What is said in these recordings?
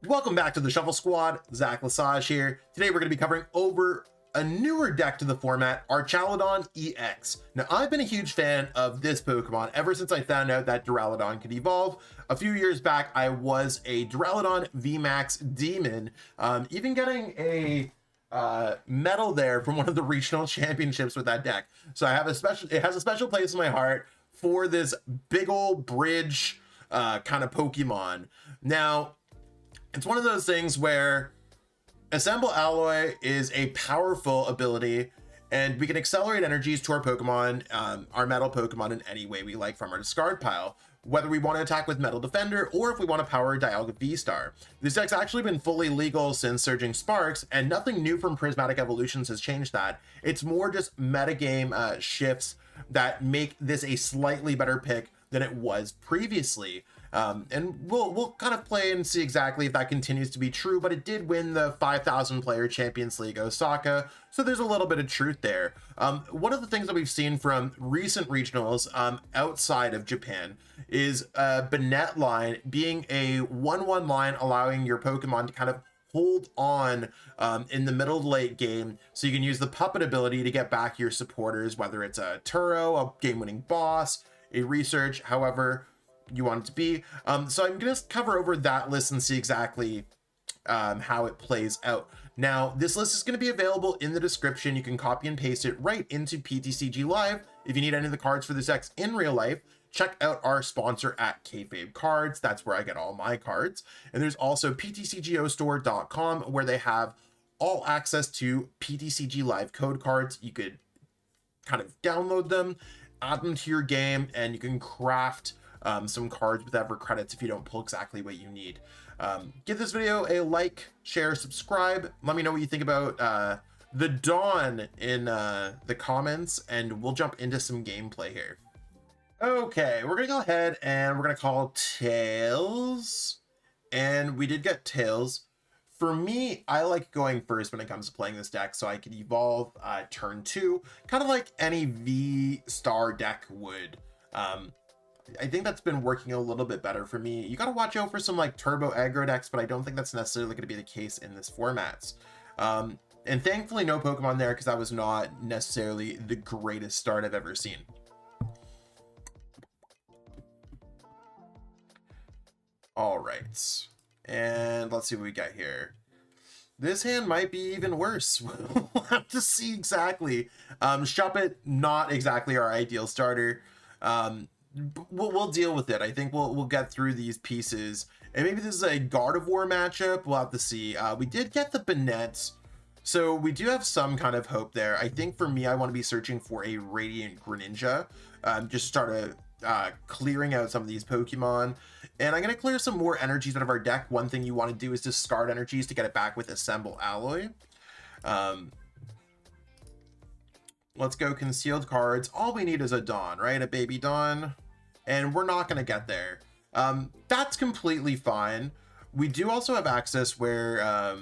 Welcome back to the Shuffle Squad. Zach Lesage here. Today we're going to be covering over a newer deck to the format, Archaludon EX. Now, I've been a huge fan of this Pokemon ever since I found out that Duraludon could evolve. A few years back, I was a Duraludon VMAX Demon, even getting a medal there from one of the regional championships with that deck. So I have it has a special place in my heart for this big old bridge kind of Pokemon. Now, it's one of those things where Assemble Alloy is a powerful ability, and we can accelerate energies to our Pokemon, our Metal Pokemon, in any way we like from our discard pile, whether we want to attack with Metal Defender or if we want to power Dialga VStar. This deck's actually been fully legal since Surging Sparks, and nothing new from Prismatic Evolutions has changed that. It's more just metagame shifts that make this a slightly better pick than it was previously. And we'll kind of play and see exactly if that continues to be true, but it did win the 5,000 player Champions League Osaka, so there's a little bit of truth there. One of the things that we've seen from recent regionals outside of Japan is Banette line being a 1/1 line, allowing your Pokemon to kind of hold on in the middle to late game, so you can use the puppet ability to get back your supporters, whether it's a Turo, a game-winning boss, a research, however you want it to be. So I'm gonna cover over that list and see exactly how it plays out. Now, this list is going to be available in the description. You can copy and paste it right into PTCG Live. If you need any of the cards for this decks in real life, check out our sponsor at Kayfabe Cards. That's where I get all my cards. And there's also ptcgostore.com, where they have all access to PTCG Live code cards. You could kind of download them, add them to your game, and you can craft some cards with ever credits if you don't pull exactly what you need. Give this video a like, share, subscribe. Let me know what you think about the Dawn in the comments, and we'll jump into some gameplay here. Okay, we're gonna go ahead and we're gonna call Tails, and we did get Tails. For me, I like going first when it comes to playing this deck, so I can evolve turn 2, kind of like any VStar deck would. I think that's been working a little bit better for me. You got to watch out for some like turbo aggro decks, but I don't think that's necessarily going to be the case in this format. And thankfully no Pokemon there, because that was not necessarily the greatest start I've ever seen. All right, and let's see what we got here. This hand might be even worse. We'll have to see exactly. Shuppet, not exactly our ideal starter. We'll deal with it. I think we'll get through these pieces, and maybe this is a Gardevoir matchup. We'll have to see. We did get the Banette, so we do have some kind of hope there. I think for me, I want to be searching for a Radiant Greninja, just start clearing out some of these Pokemon, and I'm going to clear some more energies out of our deck. One thing you want to do is discard energies to get it back with Assemble Alloy. Let's go concealed cards. All we need is a Dawn, right? A baby Dawn. And we're not going to get there. That's completely fine. We do also have access where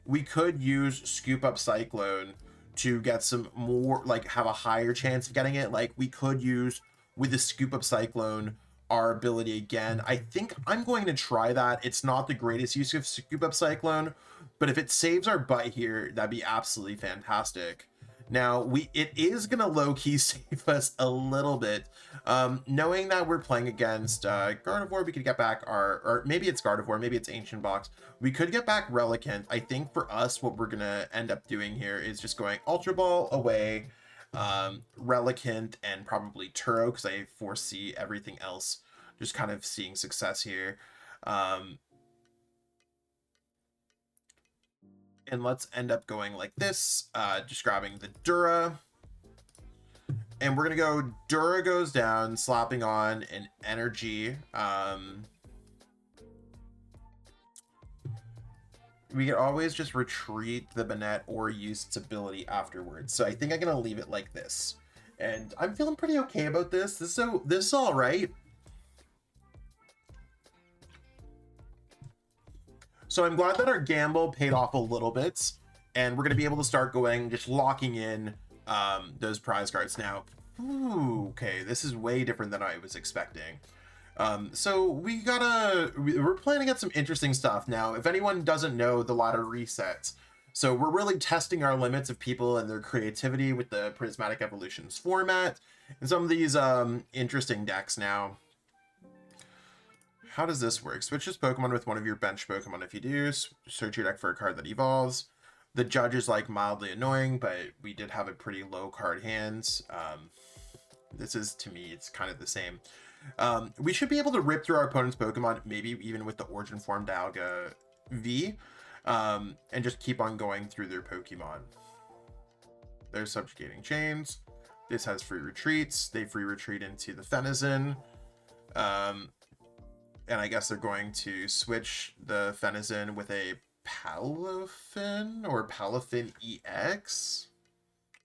we could use Scoop Up Cyclone to get some more, like have a higher chance of getting it. Like we could use with the Scoop Up Cyclone our ability again. I think I'm going to try that. It's not the greatest use of Scoop Up Cyclone, but if it saves our butt here, that'd be absolutely fantastic. Now, it is going to low-key save us a little bit. Knowing that we're playing against Gardevoir, we could get back or maybe it's Gardevoir, maybe it's Ancient Box. We could get back Relicanth. I think for us, what we're going to end up doing here is just going Ultra Ball away, Relicanth, and probably Turo, because I foresee everything else just kind of seeing success here. And let's end up going like this, just grabbing the Dura. And we're going to go Dura goes down, slapping on an energy. We can always just retreat the Banette or use its ability afterwards. So I think I'm going to leave it like this. And I'm feeling pretty okay about this. This is all right. So I'm glad that our gamble paid off a little bit, and we're going to be able to start going, just locking in those prize cards now. Ooh, okay, this is way different than I was expecting. So we're playing against some interesting stuff. Now, if anyone doesn't know the ladder resets, so we're really testing our limits of people and their creativity with the Prismatic Evolutions format and some of these interesting decks. Now, how does this work? Switch this Pokemon with one of your bench Pokemon. If you do, search your deck for a card that evolves. The judge is like mildly annoying, but we did have a pretty low card hands. This is, to me, it's kind of the same. We should be able to rip through our opponent's Pokemon, maybe even with the Origin Form Dialga V, and just keep on going through their Pokemon. There's Subjugating Chains. This has free retreats. They free retreat into the Fenizen. And I guess they're going to switch the Fenizen with a Palafin or Palafin EX,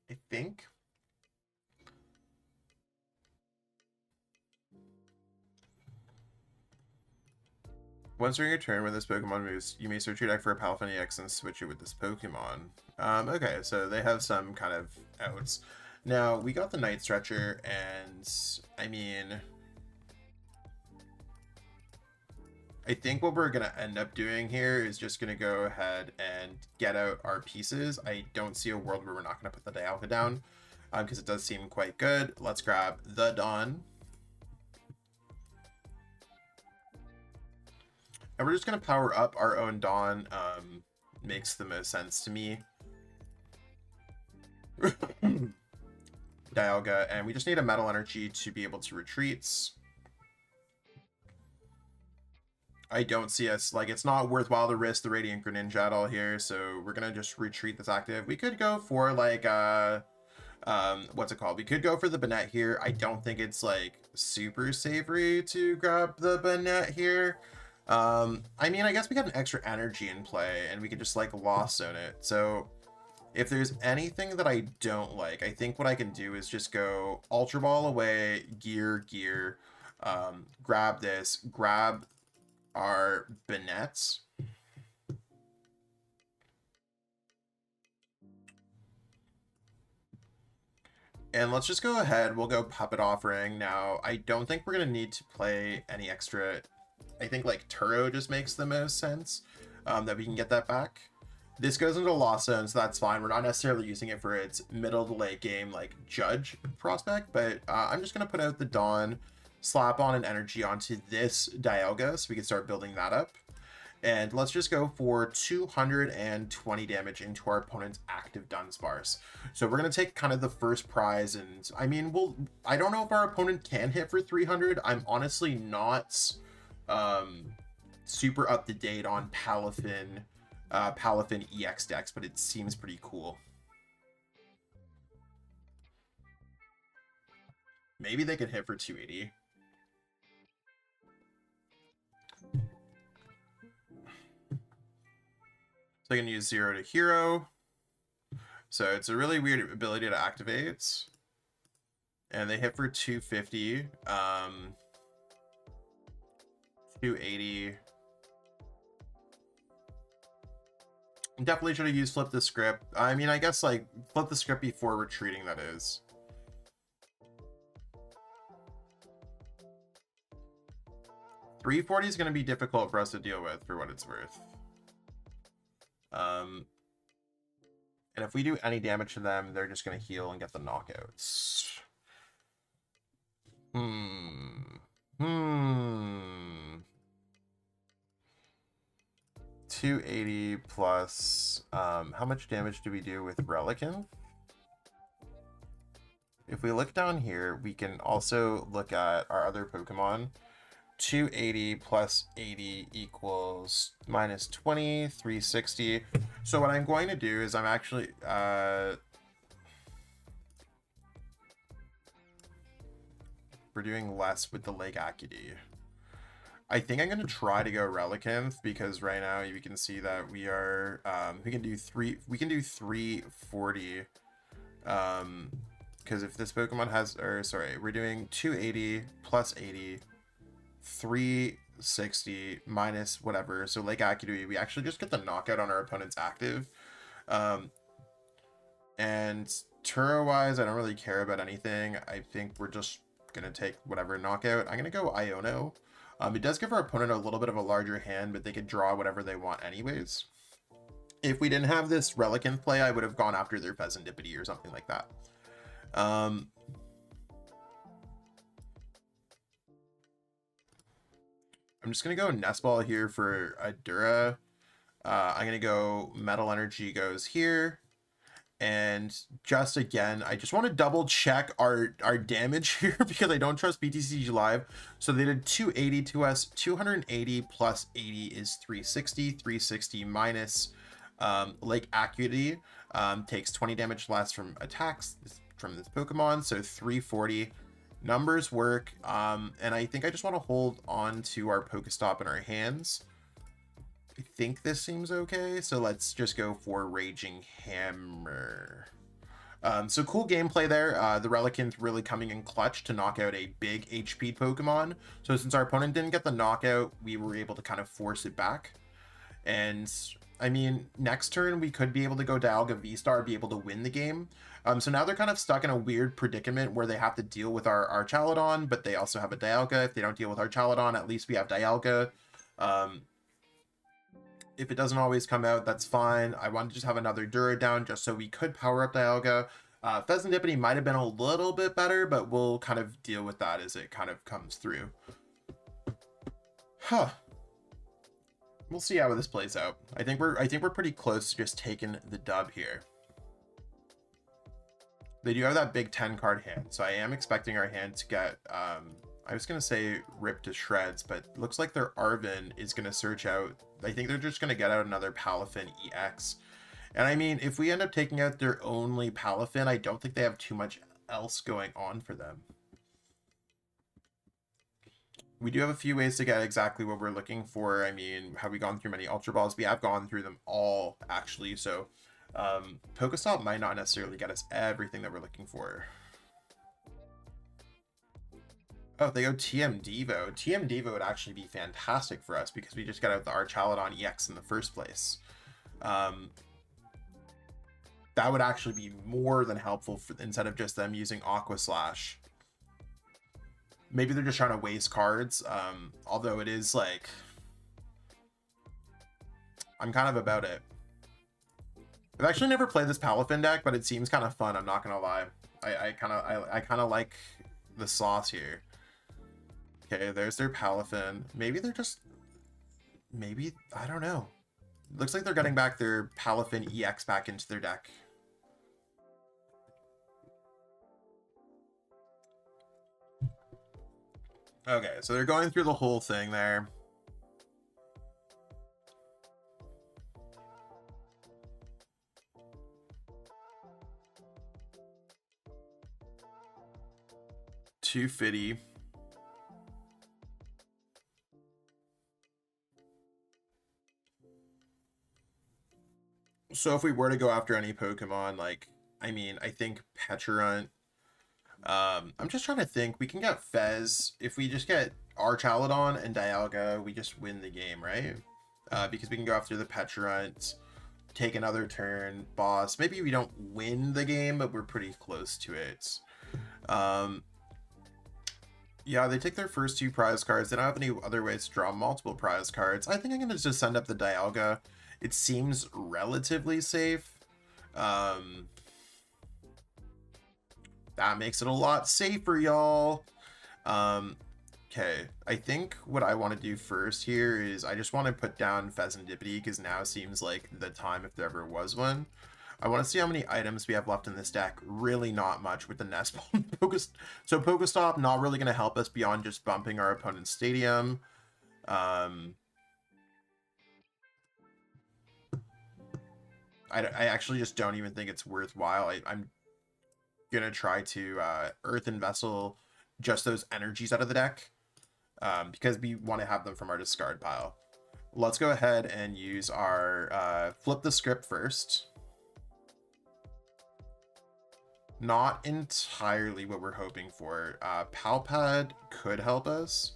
I think. Once during your turn, when this Pokemon moves, you may search your deck for a Palafin EX and switch it with this Pokemon. Okay, so they have some kind of outs. Now, we got the Night Stretcher, and I mean, I think what we're going to end up doing here is just going to go ahead and get out our pieces. I don't see a world where we're not going to put the Dialga down, because it does seem quite good. Let's grab the Dawn. And we're just going to power up our own Dawn. Makes the most sense to me. Dialga, and we just need a Metal Energy to be able to retreat. I don't see us, like, it's not worthwhile to risk the Radiant Greninja at all here, so we're going to just retreat this active. We could go for, like, what's it called? We could go for the Banette here. I don't think it's, like, super savory to grab the Banette here. I mean, I guess we got an extra energy in play, and we could just, like, Lost Zone it. So, if there's anything that I don't like, I think what I can do is just go Ultra Ball away, Gear, grab this, grab our Banettes. And let's just go ahead, we'll go Puppet Offering. Now, I don't think we're going to need to play any extra. I think like Turo just makes the most sense, that we can get that back. This goes into Lost Zone, so that's fine. We're not necessarily using it for its middle to late game like Judge prospect, but I'm just going to put out the Dawn, slap on an energy onto this Dialga so we can start building that up. And let's just go for 220 damage into our opponent's active Dunsparce. So we're going to take kind of the first prize, and I mean, I don't know if our opponent can hit for 300. I'm honestly not super up to date on Palafin EX decks, but it seems pretty cool. Maybe they could hit for 280. So I can use 0 to hero. So it's a really weird ability to activate. And they hit for 250. 280. Definitely should have used Flip the Script. I mean, I guess like Flip the Script before retreating, that is. $340 is going to be difficult for us to deal with, for what it's worth. And if we do any damage to them, they're just going to heal and get the knockouts. 280 plus, how much damage do we do with Relicanth? If we look down here, we can also look at our other Pokemon. 280 plus 80 equals minus 20, 360. So what I'm going to do is I'm actually, we're doing less with the Lake Acuity. I think I'm going to try to go Relicanth, because right now you can see that we are, we can do 340. Because if this Pokemon has, or sorry, we're doing 280 plus 80, 360 minus whatever. So Lake Acuity, we actually just get the knockout on our opponent's active. And Turo wise, I don't really care about anything. I think we're just gonna take whatever knockout. I'm gonna go Iono. It does give our opponent a little bit of a larger hand, but they could draw whatever they want anyways. If we didn't have this Relicanth play, I would have gone after their Fezandipiti or something like that. I'm just gonna go Nest Ball here for a Dura. I'm gonna go Metal Energy goes here. And just again, I just want to double check our damage here because I don't trust BTCG Live. So they did 280 to us. 280 plus 80 is 360. 360 minus Lake Acuity takes 20 damage less from attacks from this Pokemon. So 340 numbers work. And I think I just want to hold on to our PokéStop in our hands. I think this seems okay, so let's just go for Raging Hammer. So cool gameplay there. The Relicanth really coming in clutch to knock out a big HP Pokemon. So since our opponent didn't get the knockout, we were able to kind of force it back. And I mean, next turn we could be able to go Dialga VStar, be able to win the game. So now they're kind of stuck in a weird predicament where they have to deal with our Archaludon, but they also have a Dialga. If they don't deal with Archaludon, at least we have Dialga. If it doesn't always come out, that's fine. I want to just have another Dura down just so we could power up Dialga. Fezandipiti might have been a little bit better, but we'll kind of deal with that as it kind of comes through. We'll see how this plays out. I think we're pretty close to just taking the dub here. They do have that big 10 card hand, so I am expecting our hand to get I was gonna say ripped to shreds, but looks like their Arven is gonna search out. I think they're just gonna get out another Palafin EX. And I mean, if we end up taking out their only Palafin, I don't think they have too much else going on for them. We do have a few ways to get exactly what we're looking for. I mean, have we gone through many Ultra Balls? We have gone through them all, actually. So PokéStop might not necessarily get us everything that we're looking for. Oh, they go TM Devo. TM Devo would actually be fantastic for us because we just got out the Archaludon EX in the first place. That would actually be more than helpful for, instead of just them using Aqua Slash. Maybe they're just trying to waste cards. Although it is like, I'm kind of about it. I've actually never played this Palafin deck, but it seems kind of fun. I'm not gonna lie. I kind of like the sauce here. Okay, there's their Palafin. Maybe they're just, maybe, I don't know. Looks like they're getting back their Palafin EX back into their deck. Okay, so they're going through the whole thing there. $250. So if we were to go after any Pokemon, like, I mean, I think Pecharunt. I'm just trying to think. We can get Fez. If we just get Archaludon and Dialga, we just win the game, right? Because we can go after the Pecharunt, take another turn, boss. Maybe we don't win the game, but we're pretty close to it. Yeah, they take their first two prize cards. They don't have any other ways to draw multiple prize cards. I think I'm going to just send up the Dialga. It seems relatively safe. That makes it a lot safer, y'all. Okay, I think what I want to do first here is I just want to put down Fezandipiti because now seems like the time if there ever was one. I want to see how many items we have left in this deck. Really not much with the Nest Ball. So PokéStop not really going to help us beyond just bumping our opponent's stadium. I actually just don't even think it's worthwhile. I'm going to try to Earthen Vessel just those energies out of the deck because we want to have them from our discard pile. Let's go ahead and use our flip the script first. Not entirely what we're hoping for. Pal Pad could help us.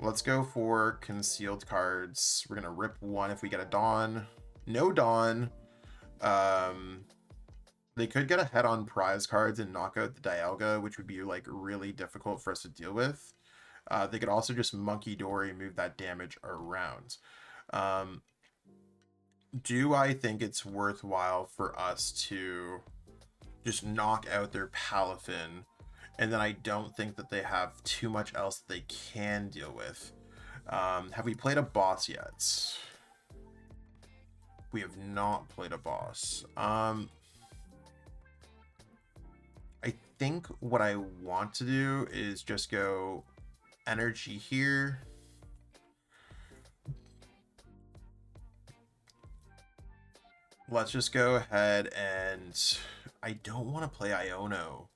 Let's go for concealed cards. We're going to rip one if we get a Dawn. No Dawn. They could get ahead on prize cards and knock out the Dialga, which would be like really difficult for us to deal with. They could also just Monkey Dory, move that damage around. Do I think it's worthwhile for us to just knock out their Palafin? And then I don't think that they have too much else that they can deal with. Have we played a boss yet? We have not played a boss. I think what I want to do is just go energy here. Let's just go ahead and I don't want to play Iono.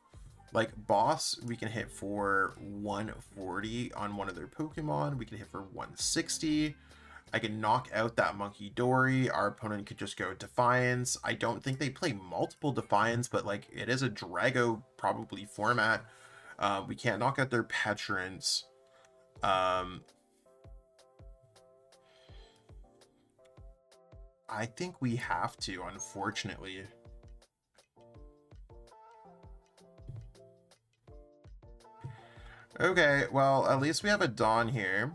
Like boss, we can hit for 140 on one of their Pokemon. We can hit for 160. I can knock out that Monkey Dory. Our opponent could just go Defiance. I don't think they play multiple Defiance, but like it is a Drago probably format. We can't knock out their Petrance. I think we have to, unfortunately. Okay, well, at least we have a Dawn here.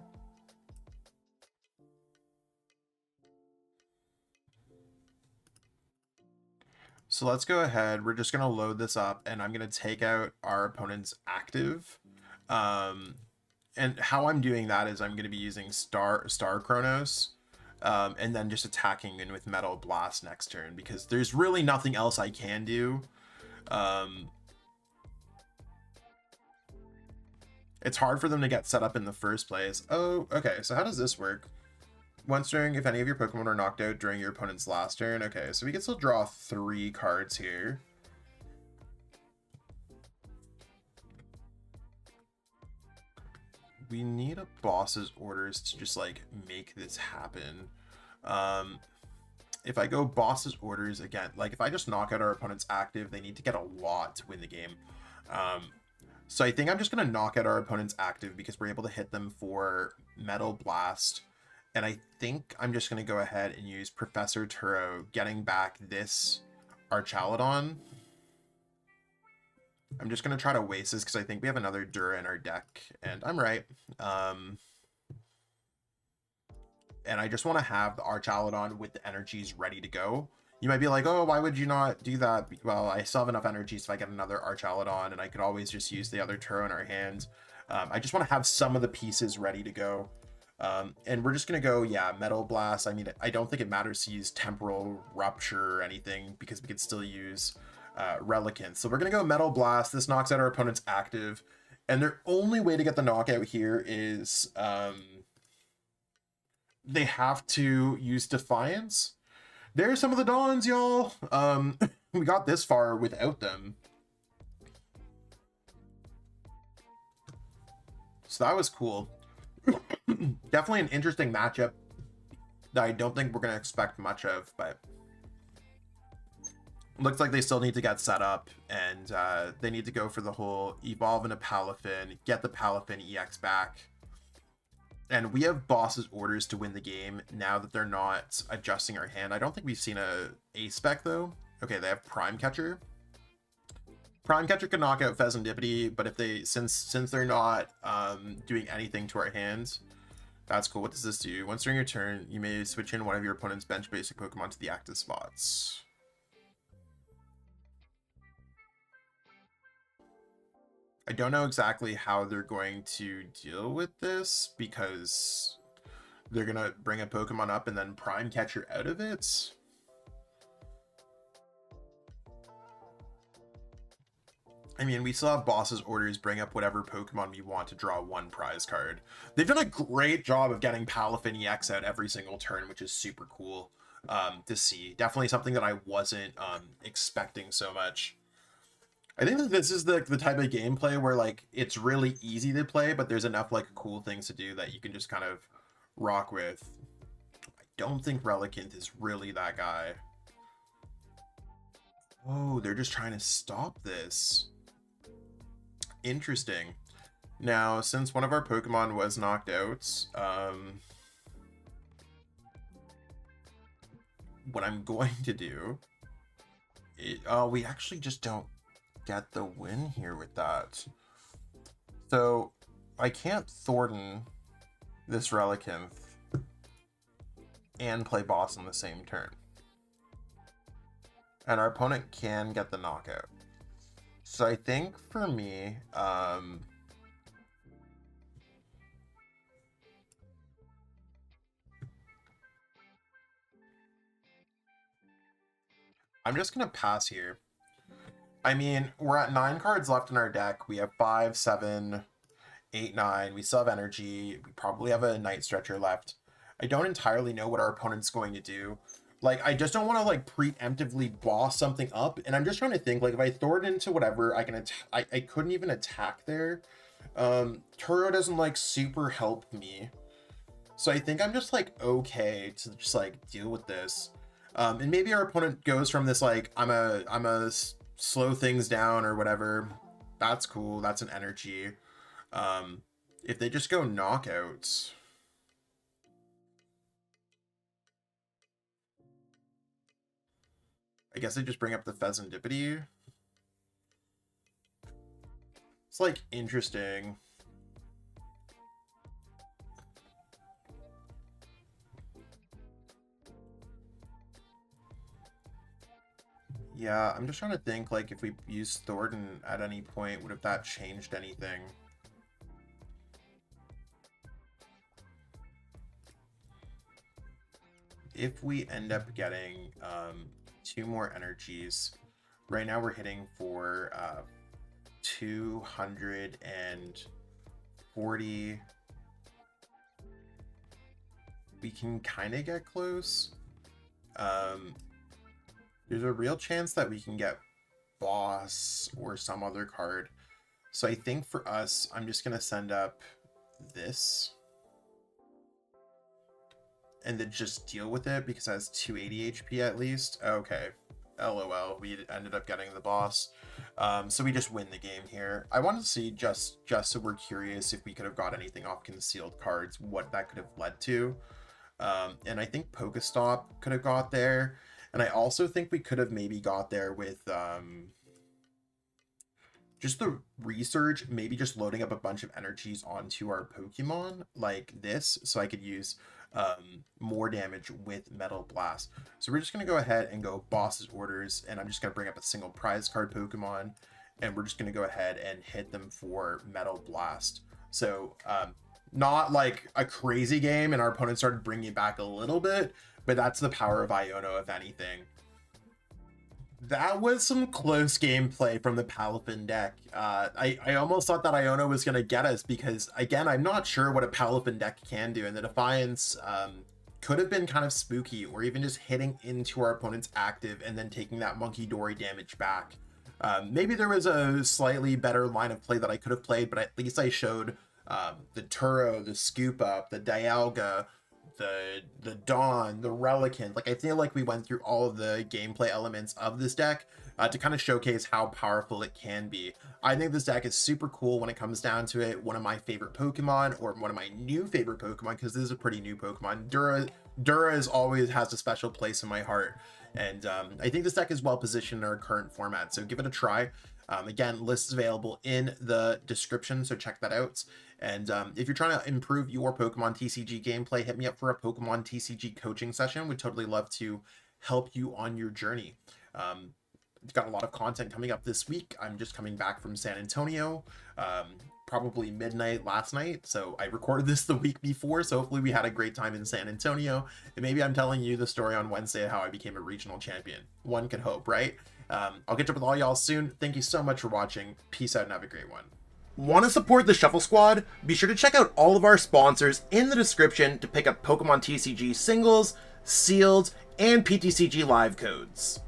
So let's go ahead. We're just going to load this up, and I'm going to take out our opponent's active. And how I'm doing that is I'm going to be using Star Chronos, and then just attacking in with Metal Blast next turn, because there's really nothing else I can do. It's hard for them to get set up in the first place. Oh, okay. So how does this work? Once during, if any of your Pokemon are knocked out during your opponent's last turn. Okay, so we can still draw 3 cards here. We need a boss's orders to just like make this happen. If I go boss's orders again, like if I just knock out our opponent's active, they need to get a lot to win the game. So I think I'm just going to knock out our opponent's active because we're able to hit them for Metal Blast. And I think I'm just going to go ahead and use Professor Turo, getting back this Archaludon. I'm just going to try to waste this because I think we have another Dura in our deck. And I'm right. And I just want to have the Archaludon with the energies ready to go. You might be like, oh, why would you not do that? Well, I still have enough energies if I get another Archaludon, and I could always just use the other Turo in our hand. I just want to have some of the pieces ready to go. And we're just going to go, yeah, Metal Blast. I mean, I don't think it matters to use Temporal Rupture or anything because we could still use Relicanth. So we're going to go Metal Blast. This knocks out our opponent's active. And their only way to get the knockout here is they have to use Defiance. There's some of the Dawns, y'all. We got this far without them. So that was cool. Definitely an interesting matchup that I don't think we're going to expect much of, but looks like they still need to get set up, and they need to go for the whole evolve into Palafin, get the Palafin EX back. And we have boss's orders to win the game now that they're not adjusting our hand. I don't think we've seen a spec though. Okay, they have Prime Catcher. Prime Catcher can knock out Fezandipiti, but if they since they're not doing anything to our hands, that's cool. What does this do? Once during your turn, you may switch in one of your opponent's bench basic Pokemon to the active spots. I don't know exactly how they're going to deal with this because they're going to bring a Pokemon up and then Prime Catcher out of it. I mean, we still have boss's orders, bring up whatever Pokemon we want to draw 1 prize card. They've done a great job of getting Palafin EX out every single turn, which is super cool to see. Definitely something that I wasn't expecting so much. I think that this is the type of gameplay where like it's really easy to play, but there's enough like cool things to do that you can just kind of rock with. I don't think Relicanth is really that guy. Oh, they're just trying to stop this. Interesting. Now, since one of our Pokemon was knocked out, what I'm going to do We actually just don't get the win here with that. So I can't Thorton this Relicanth and play boss on the same turn. And our opponent can get the knockout. So I think for me, I'm just going to pass here. I mean, we're at 9 cards left in our deck. We have 5, 7, 8, 9. We still have energy. We probably have a Night Stretcher left. I don't entirely know what our opponent's going to do. Like, I just don't want to, like, preemptively boss something up. And I'm just trying to think, like, if I throw it into whatever, I can I couldn't even attack there. Turo doesn't, like, super help me. So I think I'm just, like, okay to just, like, deal with this. And maybe our opponent goes from this, like, I'm a slow things down or whatever. That's cool. That's an energy. If they just go knockouts, I guess they just bring up the Fezandipiti. It's like interesting. Yeah, I'm just trying to think, like, if we use Thorton at any point, would have that changed anything? If we end up getting 2 more energies, right now we're hitting for 240. We can kind of get close. There's a real chance that we can get boss or some other card. So I think for us, I'm just going to send up this and then just deal with it because it has 280 HP at least. Okay. LOL. We ended up getting the boss. So we just win the game here. I wanted to see, just so we're curious, if we could have got anything off concealed cards, what that could have led to. And I think PokéStop could have got there. And I also think we could have maybe got there with just the research, maybe just loading up a bunch of energies onto our Pokemon like this, so I could use more damage with Metal Blast. So we're just going to go ahead and go Boss's Orders, and I'm just going to bring up a single prize card Pokemon, and we're just going to go ahead and hit them for Metal Blast. So not like a crazy game, and our opponent started bringing it back a little bit, but that's the power of Iono, if anything. That was some close gameplay from the Pal Pad deck. I almost thought that Iono was going to get us because, again, I'm not sure what a Pal Pad deck can do, and the Defiance could have been kind of spooky, or even just hitting into our opponent's active and then taking that Monkey Dory damage back. Maybe there was a slightly better line of play that I could have played, but at least I showed the Turo, the Scoop Up, the Dialga, the Dawn, the Relicanth. Like, I feel like we went through all of the gameplay elements of this deck to kind of showcase how powerful it can be. I think this deck is super cool when it comes down to it. One of my favorite Pokemon, or one of my new favorite Pokemon, because this is a pretty new Pokemon. Dura is always has a special place in my heart, and I think this deck is well positioned in our current format, so give it a try. Again, list is available in the description, so check that out. And if you're trying to improve your Pokemon TCG gameplay, hit me up for a Pokemon TCG coaching session. Would totally love to help you on your journey. Got a lot of content coming up this week. I'm just coming back from San Antonio, probably midnight last night. So I recorded this the week before, so hopefully we had a great time in San Antonio. And maybe I'm telling you the story on Wednesday of how I became a regional champion. One can hope, right? I'll catch up with all y'all soon. Thank you so much for watching. Peace out and have a great one. Want to support the Shuffle Squad? Be sure to check out all of our sponsors in the description to pick up Pokemon TCG singles, sealed, and PTCG live codes.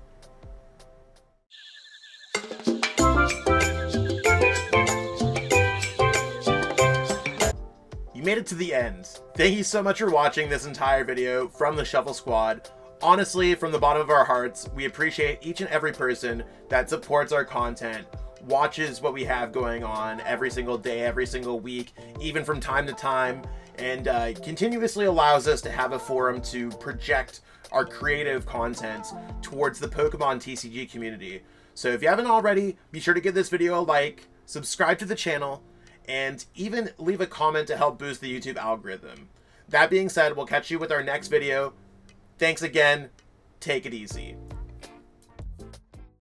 You made it to the end. Thank you so much for watching this entire video from the Shuffle Squad. Honestly, from the bottom of our hearts, we appreciate each and every person that supports our content, watches what we have going on every single day, every single week, even from time to time, and continuously allows us to have a forum to project our creative content towards the Pokemon TCG community. So if you haven't already, be sure to give this video a like, subscribe to the channel, and even leave a comment to help boost the YouTube algorithm. That being said, we'll catch you with our next video. Thanks again. Take it easy.